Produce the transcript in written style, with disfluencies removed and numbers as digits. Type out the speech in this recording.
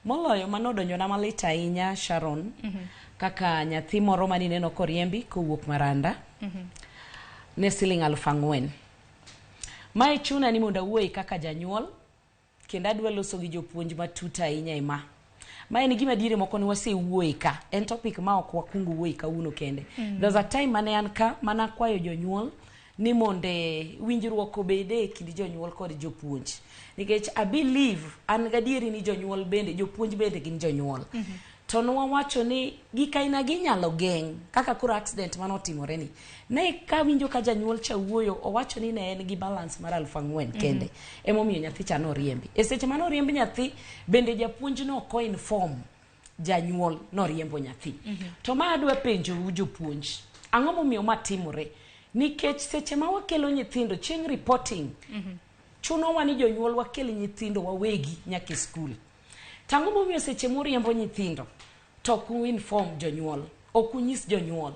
Moloyo manodonjona malit ahinya Sharon, kaka nyathi moro mani neno koriembi kowuok Maranda, ne siling 4,000. Mae chuna ni mondo awuoyi kaka janyuol, kendo adwa loso gi jopuonj matut ahinya ema. Mae ni gima diere moko ni wasewuoyi ka, en topic ma ok wakungo wuoyi kawuono kende. There's a time mane an ka, mana kwayo jonyuol ni monde winjruok obede e kind jonyuol kod jopuonj. Nikech I believe an gadieri ni jonyuol bende, jopuonj bende gin jonyuol. To nwawacho ni gik aina gi nyalo geng' kaka koro accident manotimore ni. Ne ka winjo ka janyuol cha wuoyo, owacho ni ne en gi balance mar 4,000 kende. Emomiyo nyathi cha noriembi. E seche manoriembi nyathi, bende japuonj no ko inform janyuol noriembo nyathi. To ma adwa penjo jopuonj, ang'o momiyo matimore? Nikech seche ma wakelo nyithindo chieng' reporting, chuno wani jonyuol wakel nyithindo wawegi nyaka skul. Tango momiyo seche moriembo nyithindo, to ku inform jonyuol, okunyis jonyuol.